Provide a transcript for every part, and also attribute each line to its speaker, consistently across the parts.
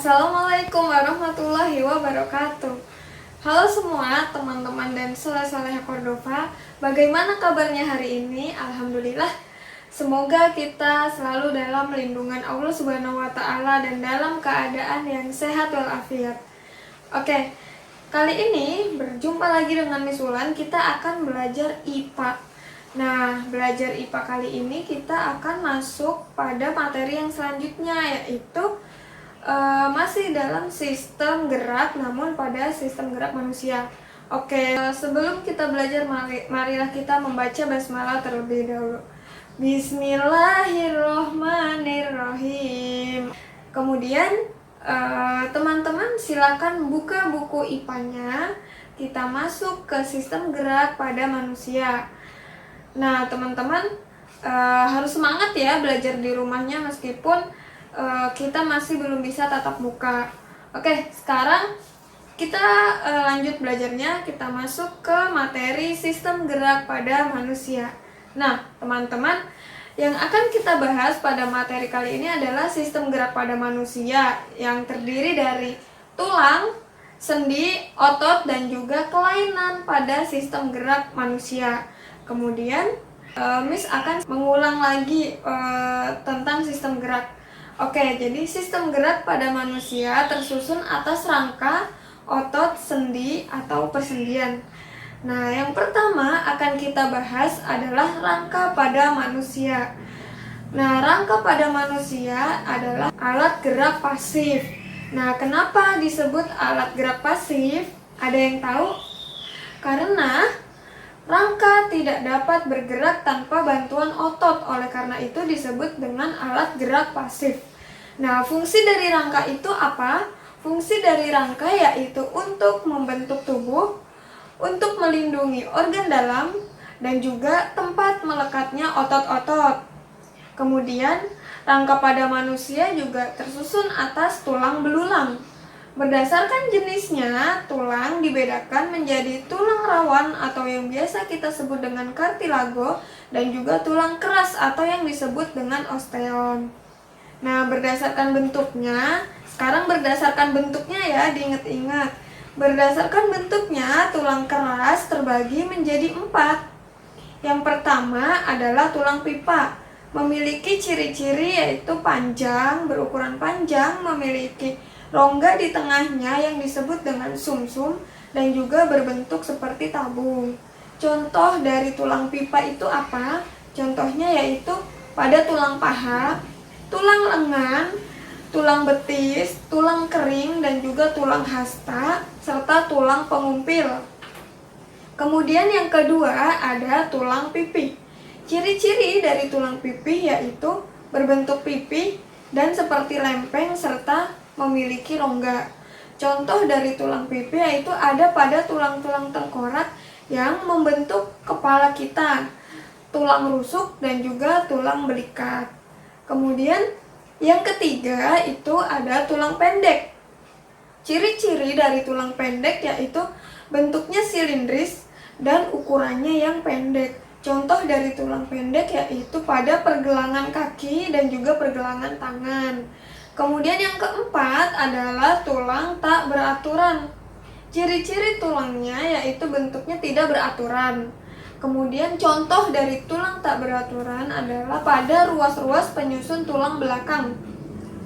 Speaker 1: Assalamualaikum warahmatullahi wabarakatuh. Halo semua teman-teman dan soleh-soleha Cordova. Bagaimana kabarnya hari ini? Alhamdulillah. Semoga kita selalu dalam lindungan Allah Subhanahu wa taala dan dalam keadaan yang sehat walafiat. Oke. Kali ini berjumpa lagi dengan Miss Wulan. Kita akan belajar IPA. Nah, belajar IPA kali ini kita akan masuk pada materi yang selanjutnya, yaitu masih dalam sistem gerak, namun pada sistem gerak manusia. Oke, sebelum kita belajar, marilah kita membaca basmalah terlebih dahulu. Bismillahirrohmanirrohim. Kemudian teman-teman silakan buka buku IPA-nya. Kita masuk ke sistem gerak pada manusia. Nah, teman-teman harus semangat ya belajar di rumahnya meskipun kita masih belum bisa tatap muka. Oke, sekarang kita lanjut belajarnya. Kita masuk ke materi sistem gerak pada manusia. Nah, teman-teman, yang akan kita bahas pada materi kali ini adalah sistem gerak pada manusia yang terdiri dari tulang, sendi, otot, dan juga kelainan pada sistem gerak manusia. Kemudian, Miss akan mengulang lagi tentang sistem gerak. Oke, jadi sistem gerak pada manusia tersusun atas rangka, otot, sendi, atau persendian. Nah, yang pertama akan kita bahas adalah rangka pada manusia. Nah, rangka pada manusia adalah alat gerak pasif. Nah, kenapa disebut alat gerak pasif? Ada yang tahu? Karena rangka tidak dapat bergerak tanpa bantuan otot, oleh karena itu disebut dengan alat gerak pasif. Nah, fungsi dari rangka itu apa? Fungsi dari rangka yaitu untuk membentuk tubuh, untuk melindungi organ dalam, dan juga tempat melekatnya otot-otot. Kemudian, rangka pada manusia juga tersusun atas tulang belulang. Berdasarkan jenisnya, tulang dibedakan menjadi tulang rawan atau yang biasa kita sebut dengan kartilago dan juga tulang keras atau yang disebut dengan osteon. Nah, berdasarkan bentuknya, sekarang berdasarkan bentuknya ya, diingat-ingat. Berdasarkan bentuknya, tulang keras terbagi menjadi 4. Yang pertama adalah tulang pipa. Memiliki ciri-ciri yaitu panjang, berukuran panjang, memiliki rongga di tengahnya yang disebut dengan sumsum dan juga berbentuk seperti tabung. Contoh dari tulang pipa itu apa? Contohnya yaitu pada tulang paha, tulang lengan, tulang betis, tulang kering, dan juga tulang hasta, serta tulang pengumpil. Kemudian yang kedua ada tulang pipih. Ciri-ciri dari tulang pipih yaitu berbentuk pipih dan seperti lempeng serta memiliki rongga. Contoh dari tulang pipih yaitu ada pada tulang-tulang tengkorak yang membentuk kepala kita, tulang rusuk dan juga tulang belikat. Kemudian yang ketiga itu ada tulang pendek. Ciri-ciri dari tulang pendek yaitu bentuknya silindris dan ukurannya yang pendek. Contoh dari tulang pendek yaitu pada pergelangan kaki dan juga pergelangan tangan. Kemudian yang keempat adalah tulang tak beraturan. Ciri-ciri tulangnya yaitu bentuknya tidak beraturan. Kemudian contoh dari tulang tak beraturan adalah pada ruas-ruas penyusun tulang belakang.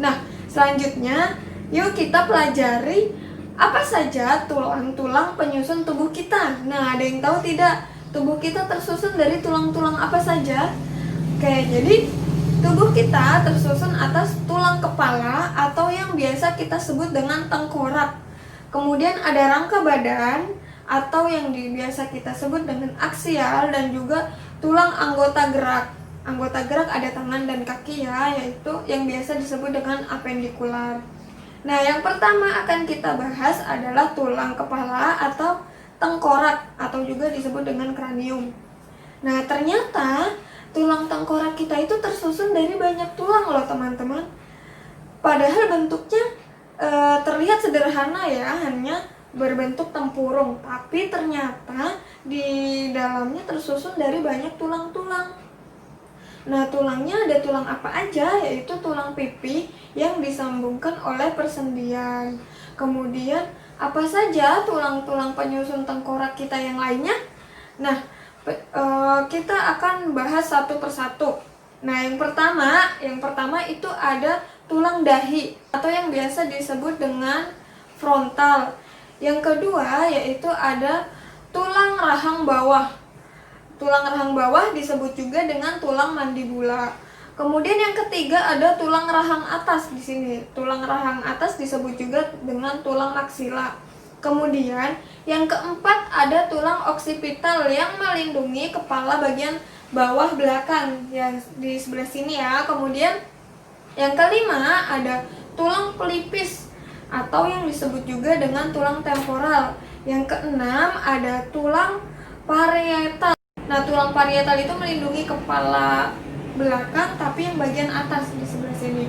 Speaker 1: Nah, selanjutnya yuk kita pelajari apa saja tulang-tulang penyusun tubuh kita. Nah, ada yang tahu tidak? Tubuh kita tersusun dari tulang-tulang apa saja? Oke, jadi tubuh kita tersusun atas tulang kepala atau yang biasa kita sebut dengan tengkorak. Kemudian ada rangka badan atau yang biasa kita sebut dengan aksial dan juga tulang anggota gerak. Anggota gerak ada tangan dan kaki ya, yaitu yang biasa disebut dengan apendikular. Nah, yang pertama akan kita bahas adalah tulang kepala atau tengkorak atau juga disebut dengan kranium. Nah, ternyata tulang tengkorak kita itu tersusun dari banyak tulang loh teman-teman. Padahal bentuknya terlihat sederhana ya, hanya berbentuk tempurung. Tapi ternyata di dalamnya tersusun dari banyak tulang-tulang. Nah, tulangnya ada tulang apa aja? Yaitu tulang pipi yang disambungkan oleh persendian. Kemudian, apa saja tulang-tulang penyusun tengkorak kita yang lainnya? Nah, kita akan bahas satu persatu. Nah, yang pertama itu ada tulang dahi atau yang biasa disebut dengan frontal. Yang kedua yaitu ada tulang rahang bawah. Tulang rahang bawah disebut juga dengan tulang mandibula. Kemudian yang ketiga ada tulang rahang atas di sini. Tulang rahang atas disebut juga dengan tulang maksila. Kemudian yang keempat ada tulang oksipital yang melindungi kepala bagian bawah belakang yang di sebelah sini ya. Kemudian yang kelima ada tulang pelipis atau yang disebut juga dengan tulang temporal. Yang keenam ada tulang parietal. Nah, tulang parietal itu melindungi kepala belakang tapi yang bagian atas di sebelah sini.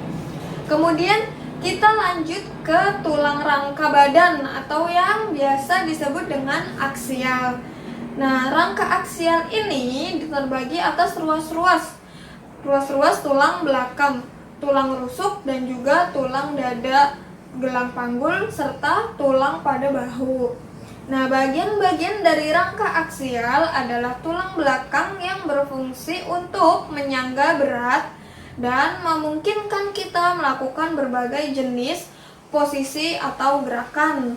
Speaker 1: Kemudian kita lanjut ke tulang rangka badan atau yang biasa disebut dengan aksial. Nah, rangka aksial ini terbagi atas ruas-ruas tulang belakang, tulang rusuk dan juga tulang dada, gelang panggul serta tulang pada bahu. Nah, bagian-bagian dari rangka aksial adalah tulang belakang yang berfungsi untuk menyangga berat dan memungkinkan kita melakukan berbagai jenis posisi atau gerakan.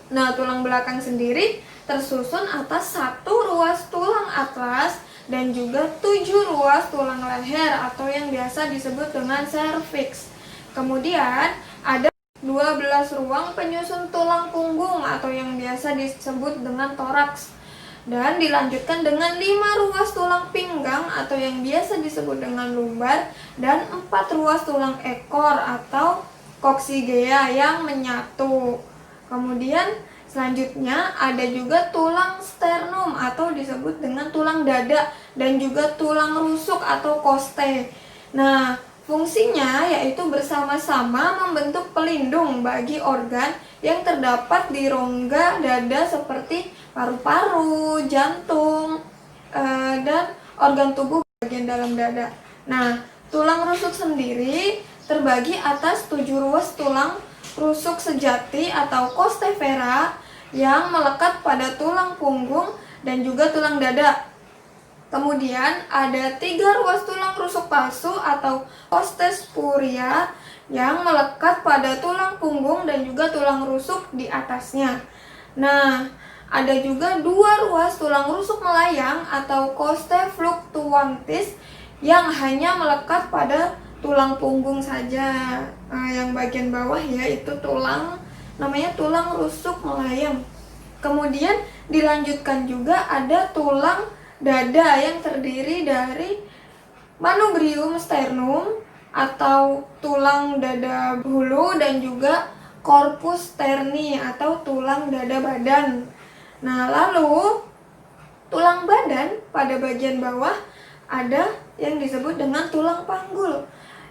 Speaker 1: Nah, tulang belakang sendiri tersusun atas 1 ruas tulang atlas dan juga 7 ruas tulang leher atau yang biasa disebut dengan serviks. Kemudian ada 12 ruang penyusun tulang punggung atau yang biasa disebut dengan toraks. Dan dilanjutkan dengan 5 ruas tulang pinggang atau yang biasa disebut dengan lumbar dan 4 ruas tulang ekor atau koksigea yang menyatu. Kemudian selanjutnya ada juga tulang sternum atau disebut dengan tulang dada dan juga tulang rusuk atau koste. Nah, fungsinya yaitu bersama-sama membentuk pelindung bagi organ yang terdapat di rongga dada seperti paru-paru, jantung, dan organ tubuh bagian dalam dada. Nah, tulang rusuk sendiri terbagi atas 7 ruas tulang rusuk sejati atau coste vera yang melekat pada tulang punggung dan juga tulang dada. Kemudian ada 3 ruas tulang rusuk palsu atau coste spuria yang melekat pada tulang punggung dan juga tulang rusuk di atasnya. Nah, ada juga 2 ruas tulang rusuk melayang atau coste fluctuantis yang hanya melekat pada tulang punggung saja. Yang bagian bawah yaitu namanya tulang rusuk melayang. Kemudian dilanjutkan juga ada tulang dada yang terdiri dari manubrium sternum atau tulang dada hulu dan juga corpus sterni atau tulang dada badan. Nah, lalu tulang badan pada bagian bawah ada yang disebut dengan tulang panggul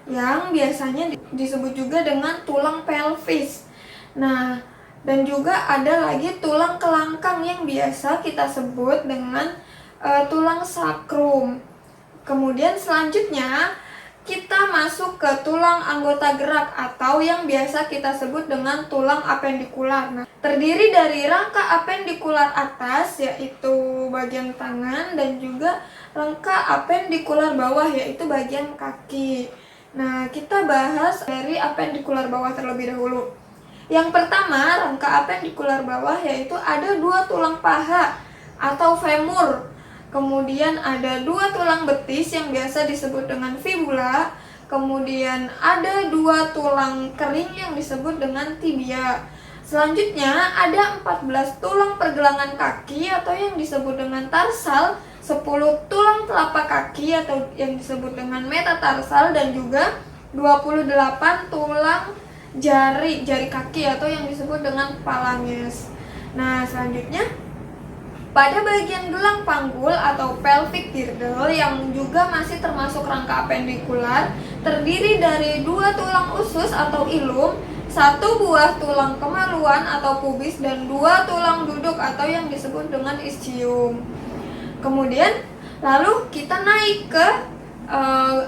Speaker 1: yang biasanya disebut juga dengan tulang pelvis. Nah, dan juga ada lagi tulang kelangkang yang biasa kita sebut dengan tulang sakrum. Kemudian selanjutnya kita masuk ke tulang anggota gerak atau yang biasa kita sebut dengan tulang apendikular. Nah, terdiri dari rangka apendikular atas yaitu bagian tangan dan juga rangka apendikular bawah yaitu bagian kaki. Nah, kita bahas dari apendikular bawah terlebih dahulu. Yang pertama, rangka apendikular bawah yaitu ada 2 tulang paha atau femur. Kemudian ada 2 tulang betis yang biasa disebut dengan fibula. Kemudian ada 2 tulang kering yang disebut dengan tibia. Selanjutnya ada 14 tulang pergelangan kaki atau yang disebut dengan tarsal, 10 tulang telapak kaki atau yang disebut dengan metatarsal dan juga 28 tulang jari kaki atau yang disebut dengan phalanges. Nah, selanjutnya pada bagian gelang panggul atau pelvic girdle yang juga masih termasuk rangka apendikular terdiri dari 2 tulang usus atau ilum, 1 buah tulang kemaluan atau pubis dan 2 tulang duduk atau yang disebut dengan ischium. Kemudian lalu kita naik ke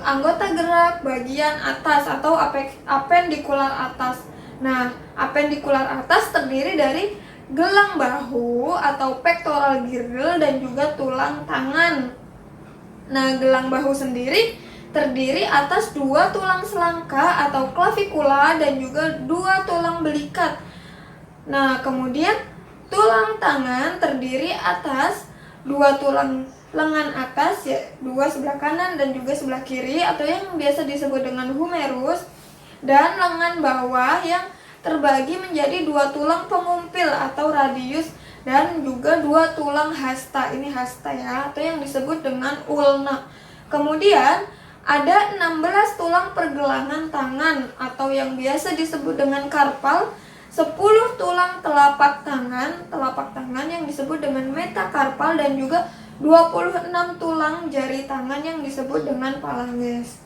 Speaker 1: anggota gerak bagian atas atau apendikular atas. Nah, apendikular atas terdiri dari gelang bahu atau pectoral girdle dan juga tulang tangan. Nah, gelang bahu sendiri terdiri atas 2 tulang selangka atau clavikula dan juga 2 tulang belikat. Nah, kemudian tulang tangan terdiri atas 2 tulang lengan atas, ya, 2 sebelah kanan dan juga sebelah kiri atau yang biasa disebut dengan humerus, dan lengan bawah yang terbagi menjadi 2 tulang pengumpil atau radius dan juga 2 tulang hasta. Ini hasta ya, atau yang disebut dengan ulna. Kemudian ada 16 tulang pergelangan tangan atau yang biasa disebut dengan karpal, 10 tulang telapak tangan yang disebut dengan metakarpal, dan juga 26 tulang jari tangan yang disebut dengan falanges.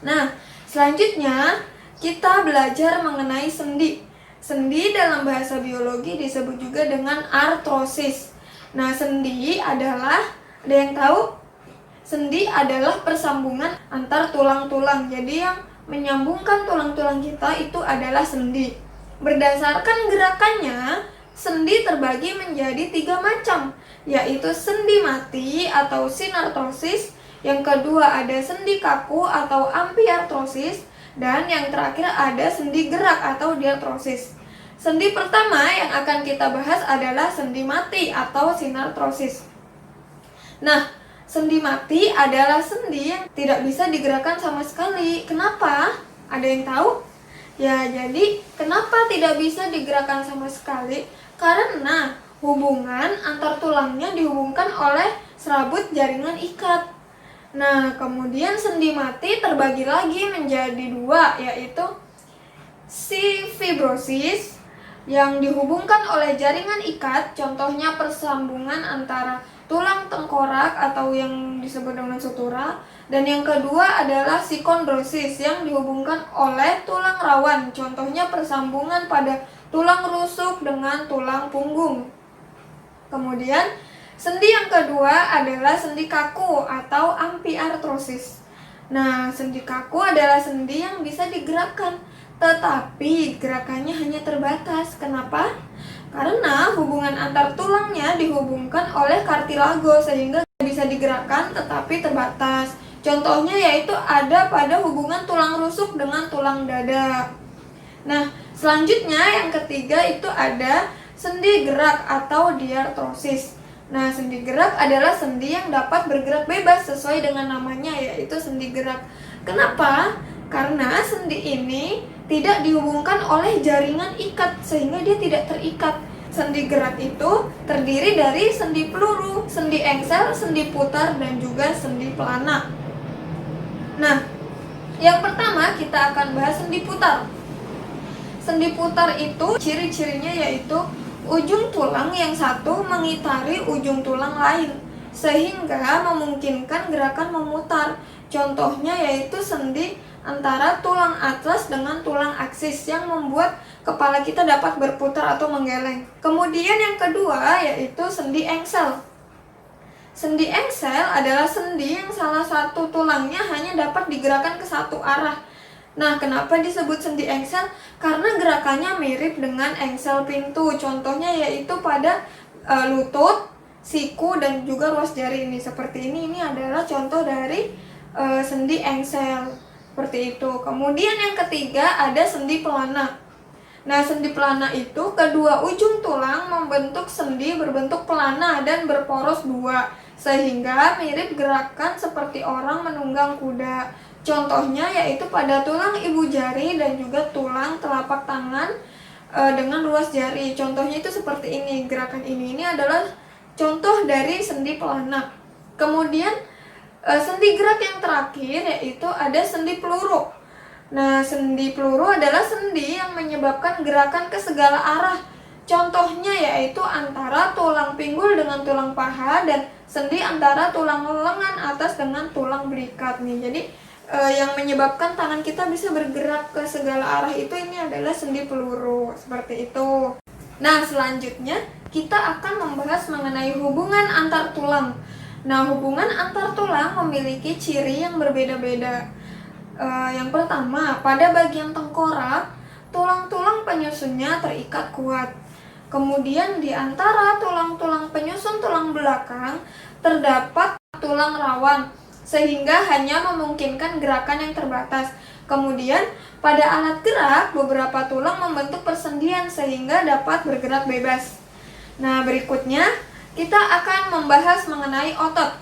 Speaker 1: Nah, selanjutnya kita belajar mengenai sendi. Sendi dalam bahasa biologi disebut juga dengan artrosis. Nah, sendi adalah, ada yang tahu? Sendi adalah persambungan antar tulang-tulang. Jadi yang menyambungkan tulang-tulang kita itu adalah sendi. Berdasarkan gerakannya, sendi terbagi menjadi 3 macam, yaitu sendi mati atau sinartrosis, yang kedua ada sendi kaku atau ampiartrosis, dan yang terakhir ada sendi gerak atau diartrosis. Sendi pertama yang akan kita bahas adalah sendi mati atau sinartrosis. Nah, sendi mati adalah sendi yang tidak bisa digerakkan sama sekali. Kenapa? Ada yang tahu? Ya, jadi kenapa tidak bisa digerakkan sama sekali? Karena hubungan antar tulangnya dihubungkan oleh serabut jaringan ikat. Nah, kemudian sendi mati terbagi lagi menjadi 2, yaitu si fibrosis yang dihubungkan oleh jaringan ikat, contohnya persambungan antara tulang tengkorak atau yang disebut dengan sutura, dan yang kedua adalah si kondrosis yang dihubungkan oleh tulang rawan, contohnya persambungan pada tulang rusuk dengan tulang punggung. Kemudian sendi yang kedua adalah sendi kaku atau ampiartrosis. Nah, sendi kaku adalah sendi yang bisa digerakkan, tetapi gerakannya hanya terbatas. Kenapa? Karena hubungan antar tulangnya dihubungkan oleh kartilago sehingga bisa digerakkan tetapi terbatas. Contohnya yaitu ada pada hubungan tulang rusuk dengan tulang dada. Nah, selanjutnya yang ketiga itu ada sendi gerak atau diartrosis. Nah, sendi gerak adalah sendi yang dapat bergerak bebas sesuai dengan namanya, yaitu sendi gerak. Kenapa? Karena sendi ini tidak dihubungkan oleh jaringan ikat sehingga dia tidak terikat. Sendi gerak itu terdiri dari sendi peluru, sendi engsel, sendi putar, dan juga sendi pelana. Nah, yang pertama kita akan bahas sendi putar. Sendi putar itu ciri-cirinya yaitu ujung tulang yang satu mengitari ujung tulang lain sehingga memungkinkan gerakan memutar. Contohnya yaitu sendi antara tulang atlas dengan tulang aksis yang membuat kepala kita dapat berputar atau menggeleng. Kemudian yang kedua yaitu sendi engsel. Sendi engsel adalah sendi yang salah satu tulangnya hanya dapat digerakkan ke satu arah. Nah, kenapa disebut sendi engsel? Karena gerakannya mirip dengan engsel pintu. Contohnya yaitu pada lutut, siku, dan juga ruas jari ini. Seperti ini adalah contoh dari sendi engsel. Seperti itu. Kemudian yang ketiga ada sendi pelana. Nah, sendi pelana itu kedua ujung tulang membentuk sendi berbentuk pelana dan berporos 2. Sehingga mirip gerakan seperti orang menunggang kuda. Contohnya yaitu pada tulang ibu jari dan juga tulang telapak tangan dengan ruas jari. Contohnya itu seperti ini. Gerakan ini adalah contoh dari sendi pelana. Kemudian sendi gerak yang terakhir yaitu ada sendi peluru. Nah, sendi peluru adalah sendi yang menyebabkan gerakan ke segala arah. Contohnya yaitu antara tulang pinggul dengan tulang paha dan sendi antara tulang lengan atas dengan tulang belikat nih. Jadi yang menyebabkan tangan kita bisa bergerak ke segala arah itu ini adalah sendi peluru, seperti itu. Nah, selanjutnya kita akan membahas mengenai hubungan antar tulang. Nah, hubungan antar tulang memiliki ciri yang berbeda-beda. Yang pertama, pada bagian tengkorak, tulang-tulang penyusunnya terikat kuat. Kemudian di antara tulang-tulang penyusun tulang belakang terdapat tulang rawan, sehingga hanya memungkinkan gerakan yang terbatas. Kemudian pada alat gerak, beberapa tulang membentuk persendian sehingga dapat bergerak bebas. Nah, berikutnya kita akan membahas mengenai otot.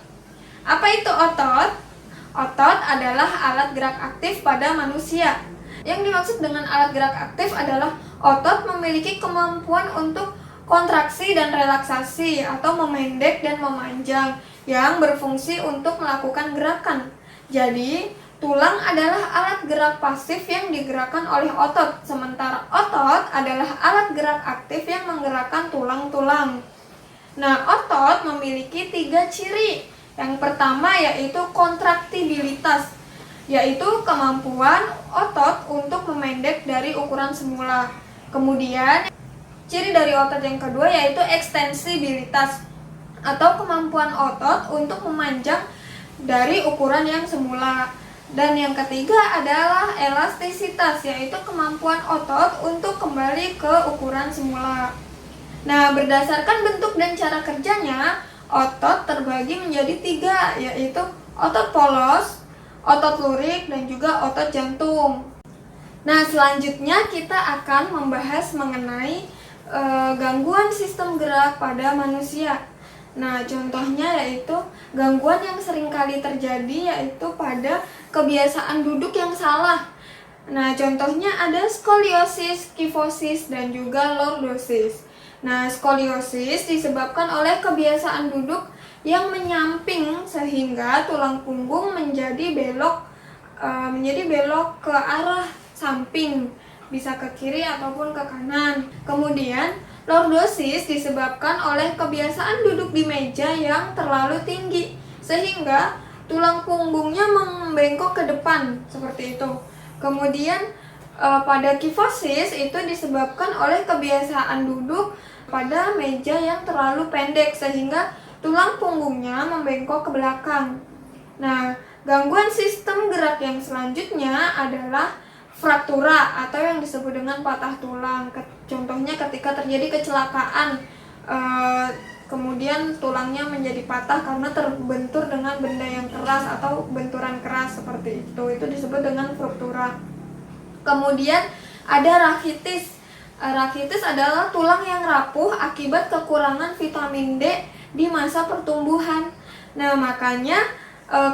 Speaker 1: Apa itu otot? Otot adalah alat gerak aktif pada manusia. Yang dimaksud dengan alat gerak aktif adalah otot memiliki kemampuan untuk kontraksi dan relaksasi atau memendek dan memanjang yang berfungsi untuk melakukan gerakan. Jadi, tulang adalah alat gerak pasif yang digerakkan oleh otot, sementara otot adalah alat gerak aktif yang menggerakkan tulang-tulang. Nah, otot memiliki 3 ciri. Yang pertama yaitu kontraktibilitas, yaitu kemampuan otot untuk memendek dari ukuran semula. Kemudian, ciri dari otot yang kedua yaitu ekstensibilitas, atau kemampuan otot untuk memanjang dari ukuran yang semula. Dan yang ketiga adalah elastisitas, yaitu kemampuan otot untuk kembali ke ukuran semula. Nah, berdasarkan bentuk dan cara kerjanya, otot terbagi menjadi 3, yaitu otot polos, otot lurik, dan juga otot jantung. Nah, selanjutnya kita akan membahas mengenai gangguan sistem gerak pada manusia. Nah, contohnya yaitu gangguan yang seringkali terjadi yaitu pada kebiasaan duduk yang salah. Nah, contohnya ada skoliosis, kifosis, dan juga lordosis. Nah, skoliosis disebabkan oleh kebiasaan duduk yang menyamping sehingga tulang punggung menjadi belok ke arah samping, bisa ke kiri ataupun ke kanan. Kemudian, lordosis disebabkan oleh kebiasaan duduk di meja yang terlalu tinggi sehingga tulang punggungnya membengkok ke depan, seperti itu. Kemudian pada kifosis itu disebabkan oleh kebiasaan duduk pada meja yang terlalu pendek sehingga tulang punggungnya membengkok ke belakang. Nah, gangguan sistem gerak yang selanjutnya adalah fraktura atau yang disebut dengan patah tulang. Contohnya ketika terjadi kecelakaan, kemudian tulangnya menjadi patah karena terbentur dengan benda yang keras atau benturan keras, seperti itu disebut dengan fraktura. Kemudian ada rakitis. Rakitis adalah tulang yang rapuh akibat kekurangan vitamin D di masa pertumbuhan. Nah, makanya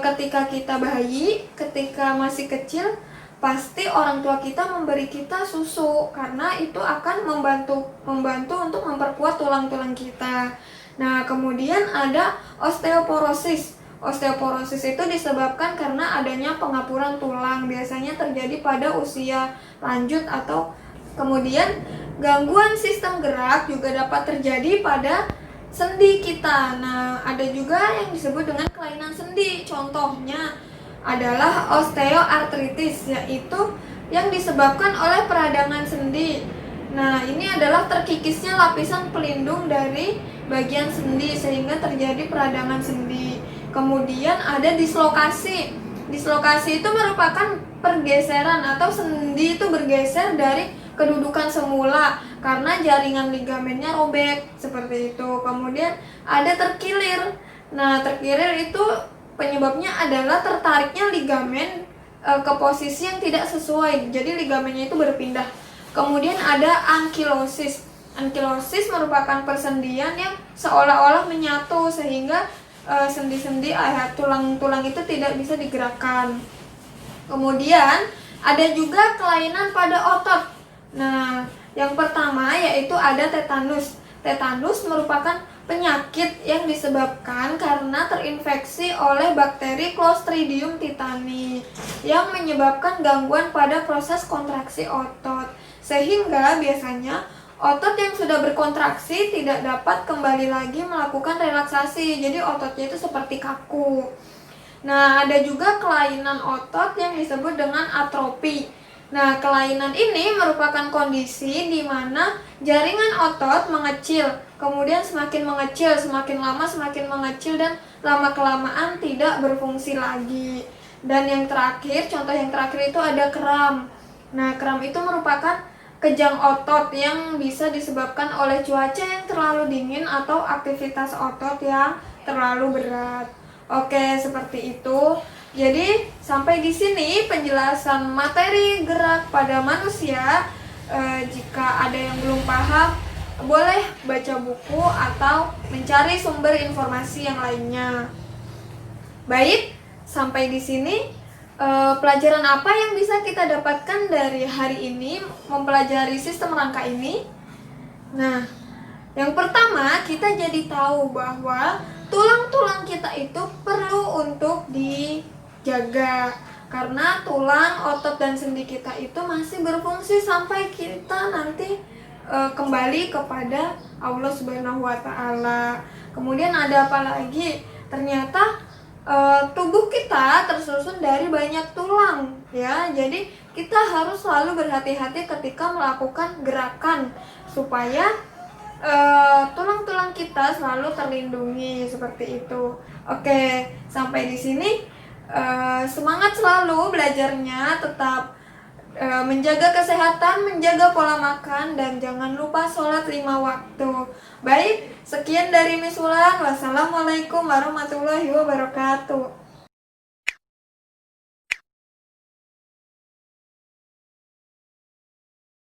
Speaker 1: ketika kita bayi, ketika masih kecil, pasti orang tua kita memberi kita susu karena itu akan membantu untuk memperkuat tulang-tulang kita. Nah, kemudian ada osteoporosis. Osteoporosis itu disebabkan karena adanya pengapuran tulang, biasanya terjadi pada usia lanjut atau kemudian gangguan sistem gerak juga dapat terjadi pada sendi kita. Nah, ada juga yang disebut dengan kelainan sendi. Contohnya adalah osteoartritis, yaitu yang disebabkan oleh peradangan sendi. Nah, ini adalah terkikisnya lapisan pelindung dari bagian sendi sehingga terjadi peradangan sendi. Kemudian ada dislokasi. Dislokasi itu merupakan pergeseran atau sendi itu bergeser dari kedudukan semula karena jaringan ligamennya robek, seperti itu. Kemudian ada terkilir. Nah, terkilir itu penyebabnya adalah tertariknya ligamen ke posisi yang tidak sesuai, jadi ligamennya itu berpindah. Kemudian ada ankilosis. Ankilosis merupakan persendian yang seolah-olah menyatu sehingga sendi-sendi tulang-tulang itu tidak bisa digerakkan. Kemudian ada juga kelainan pada otot. Nah, yang pertama yaitu ada tetanus. Tetanus merupakan penyakit yang disebabkan karena terinfeksi oleh bakteri Clostridium tetani yang menyebabkan gangguan pada proses kontraksi otot, sehingga biasanya otot yang sudah berkontraksi tidak dapat kembali lagi melakukan relaksasi, jadi ototnya itu seperti kaku. Nah, ada juga kelainan otot yang disebut dengan atrofi. Nah, kelainan ini merupakan kondisi di mana jaringan otot mengecil, kemudian semakin mengecil, semakin lama semakin mengecil, dan lama-kelamaan tidak berfungsi lagi. Dan yang terakhir, contoh yang terakhir itu ada kram. Nah, kram itu merupakan kejang otot yang bisa disebabkan oleh cuaca yang terlalu dingin atau aktivitas otot yang terlalu berat. Oke, seperti itu. Jadi, sampai di sini penjelasan materi gerak pada manusia. Jika ada yang belum paham, boleh baca buku atau mencari sumber informasi yang lainnya. Baik, sampai di sini pelajaran apa yang bisa kita dapatkan dari hari ini mempelajari sistem rangka ini? Nah, yang pertama kita jadi tahu bahwa tulang-tulang kita itu perlu untuk dijaga, karena tulang, otot, dan sendi kita itu masih berfungsi sampai kita nanti kembali kepada Allah Subhanahu wa Ta'ala. Kemudian ada apa lagi? Ternyata tubuh kita tersusun dari banyak tulang, ya. Jadi kita harus selalu berhati-hati ketika melakukan gerakan supaya tulang-tulang kita selalu terlindungi, seperti itu. Oke, sampai di sini semangat selalu belajarnya, tetap menjaga kesehatan, menjaga pola makan, dan jangan lupa sholat 5 waktu. Baik, sekian dari Miss Wulan. Wassalamualaikum warahmatullahi wabarakatuh.